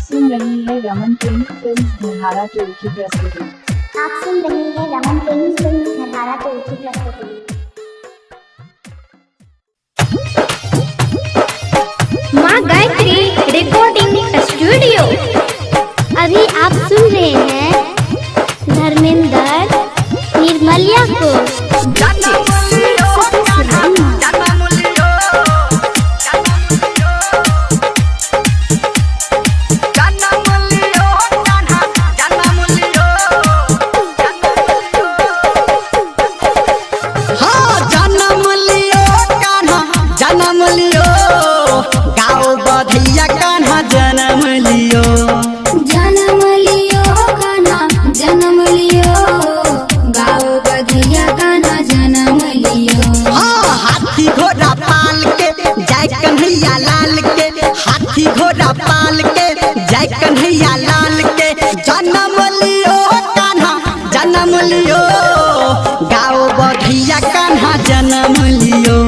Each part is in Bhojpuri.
सुन रही है रमन फिल्म धरहारा टू की प्रस्तुति। आप सुन रहे हैं रमन फिल्म धरहारा टू की प्रस्तुति। माँ गायत्री रिकॉर्डिंग स्टूडियो। अभी आप सुन रहे हैं धर्मेंद्र निर्मलिया को। हाथी घोड़ा पाल के जय कन्हैया लाल के जन्म लियो कान्हा जन्म लियो गाओ बधिया कान्हा जन्म लियो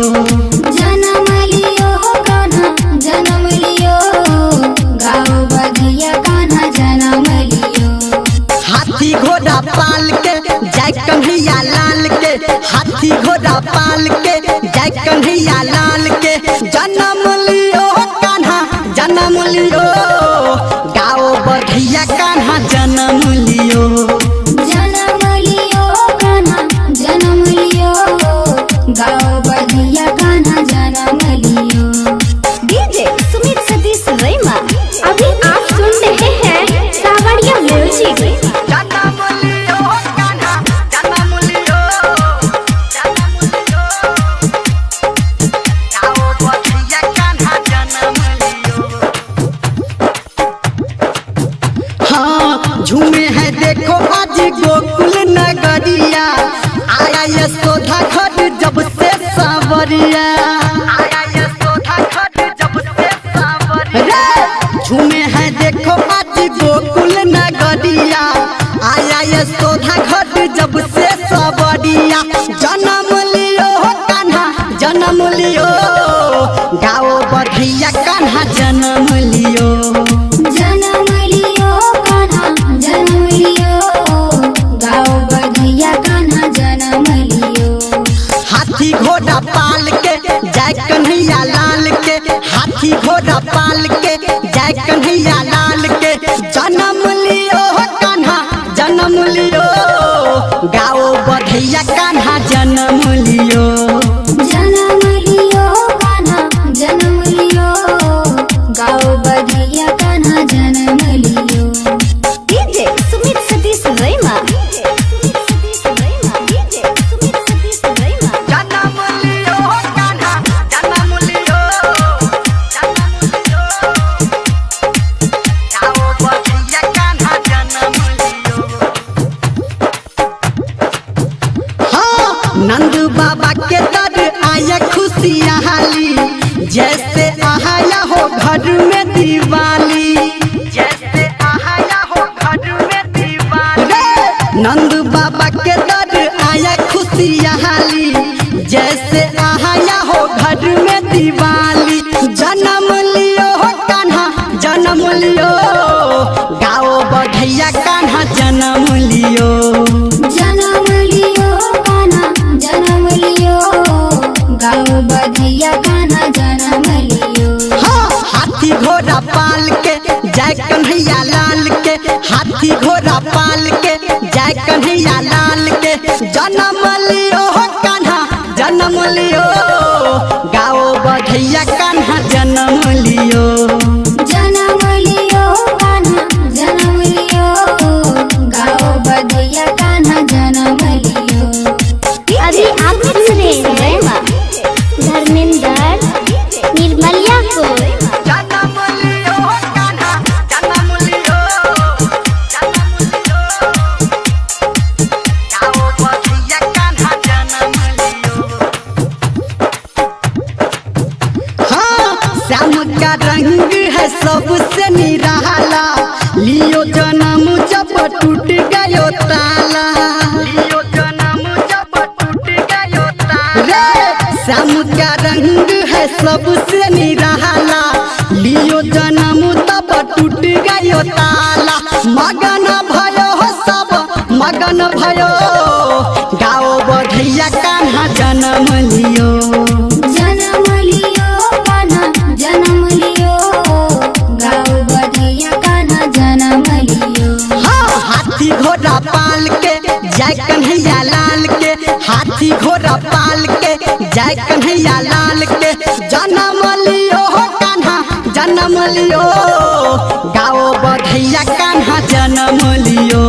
कान्हा जन्म लियो गाओ बधिया कान्हा जन्म लियो। हाथी घोड़ा पाल के जय कन्हैया लाल के हाथी घोड़ा पाल के जय कन्हैया लाल के जन्म लियो जन्म लियो गाओ बधिया कान्हा जन्म लियो कान्हा जन्म लियो गाओ बधिया कान्हा जन्म लियो। डीजे सुमित सतीश रैमा। अभी आप सुन रहे हैं सावरिया म्यूजिक। जन्म लियो कान्हा जन्म लियो गाओ बधिया कान्हा जन्म लियो। हाँ झूमे है देखो आज गोकुल नगरिया आया यशोदा घर जब से सावरिया आया यशोदा घर जब से सावरिया झूमे है देखो आज गोकुल नगरिया आया यशोदा घर जब से सावरिया जन्म लियो कान्हा जन्म लियो गाओ बधिया कान्हा जन्म लियो हाथी घोड़ा पाल के जय कन्हैया लाल के हाथी घोड़ा पाल के जय कन्हैया लाल के जन्म लियो कान्हा जन्म लियो गाओ बधिया कान्हा जन्म लियो कान्हा जन्म लियो गाओ बधिया कान्हा जन्म लियो। डीजे सुमित सतीश रैमा। नंद बाबा के दर आया खुशियाली जैसे आया हो घर में दिवाली जैसे आया हो घर में दिवाली नंद बाबा के दर आया खुशियाली जैसे आया हो घर में दिवाली जन्म लियो कान्हा जन्म लियो गाओ बधिया कान्हा जन्म लियो गाओ बधिया कान्हा जन्म लियो। हाँ हाथी घोड़ा पाल के जय कन्हैया लाल के हाथी घोड़ा पाल के जय कन्हैया लाल के जन्म लियो कान्हा जन्म लियो गाओ बधिया कान्हा जन्म लियो कान्हा जन्म लियो गाओ बधिया कान्हा जन्म लियो। अभी आप सुन रहे हैं धर्मेंद्र निर्मलिया को। जन्म लियो कान्हा जन्म लियो ताला मगन भयो सब मगन भयो गाओ बधैया कान्हा जन्म लियो जन्म लियो कान्हा जन्म लियो गाओ बधैया कान्हा जन्म लियो। हाँ हाथी घोड़ा पाल के जय कन्हैया लाल के हाथी घोड़ा पाल के जय कन्हैया लाल के जन्म लियो कान्हा जन्म लियो गाओ बधैया कान्हा जन्म लियो।